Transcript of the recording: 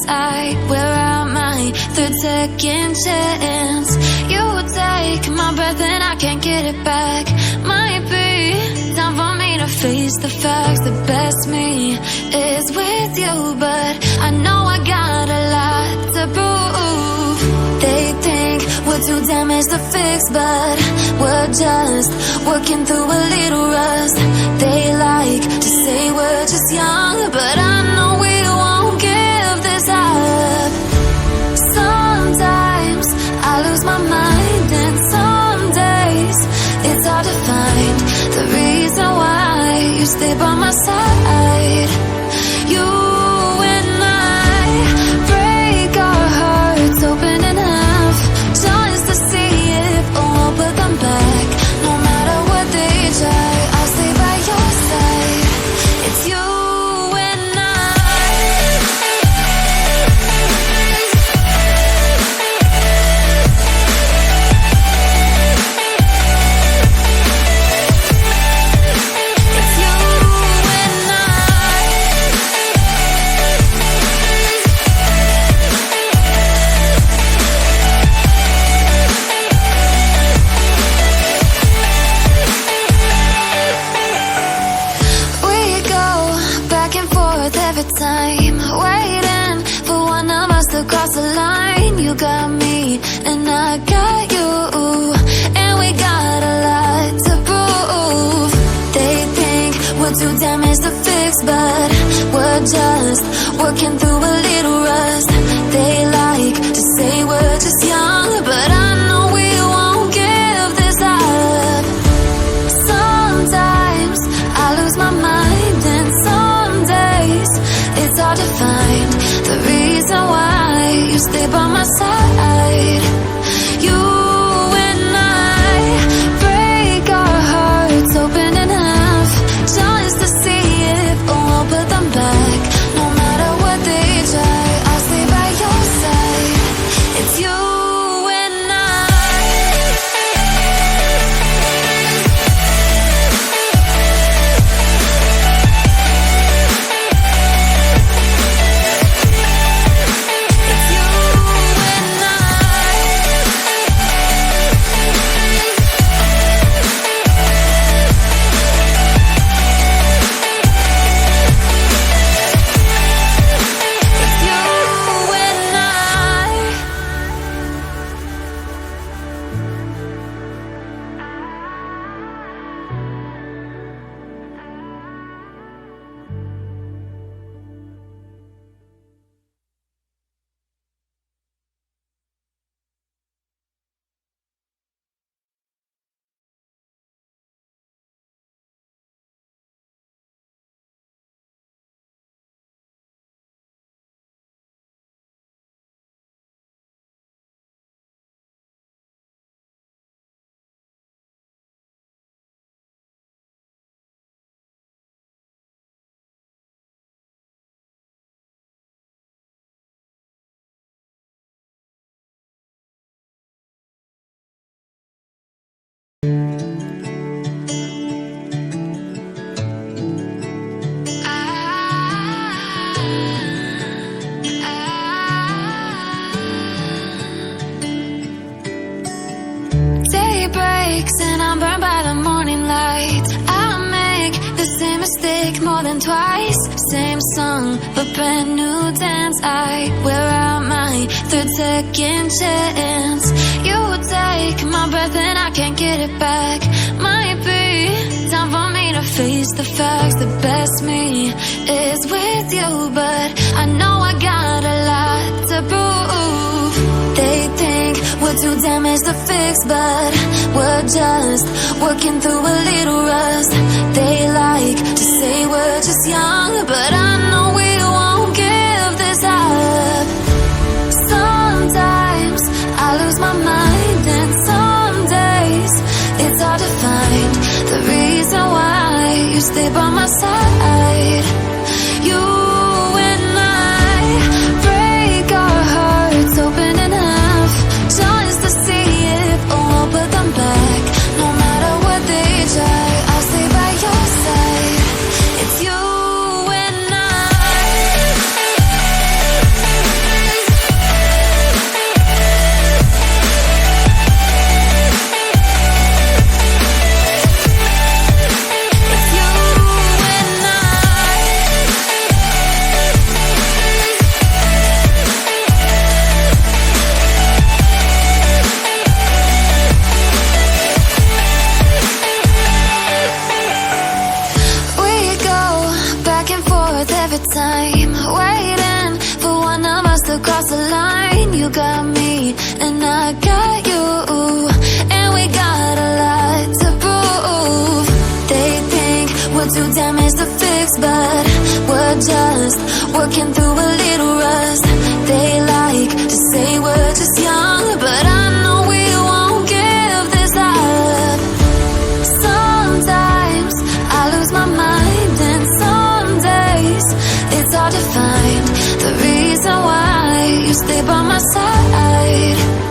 I wear out my third second chance. You take my breath and I can't get it back. Might be time for me to face the facts. The best me is with you, but I know I got a lot to prove. They think we're too damaged to fix, but we're just working through a little rust. They like to say we're just young, but I know we won't give this up. Sometimes I lose my mind, and some days it's hard to find the reason why you stay by my side. You and I break our hearts open enough just to see if we'll put them back. No matter what they try, I'll stay by your side. It's you and I. It's you and I. We go back and forth every time, waiting for one of us to cross the line. You got me and I got you, and we got a lot to prove. They think we're too damaged to fix, but we're just working through a little rust. They like to say we're just young, but I know we won't give this up. Sometimes I lose my mind, and some days it's hard to find the reason why you stay by my side. You and I break our hearts open enough just to see if we'll put them back. No matter what they try, I'll stay by your side. It's you and I. It's you and I. It's you and I. Day breaks and I'm burned by the morning light. I make the same mistake more than twice. Same song, but brand new dance. I wear out my third second chance. You take my breath and I can't get it back. Might be time for me to face the facts. The best me is with you, but I know I got a lot to prove. They think we're too damaged to fix, but we're just working through a little rust. They like to say we're just young, but I know we won't give this up. Sometimes I lose my mind, and some days it's hard to find the reason why you stay by my side. You and I break our hearts open enough just to see if we'll put them back. No matter what they try, I'll stay by your side. It's you and I. just working through a little rust. They like to say we're just young, but I know we won't give this up. Sometimes I lose my mind, and some days it's hard to find the reason why you stay by my side.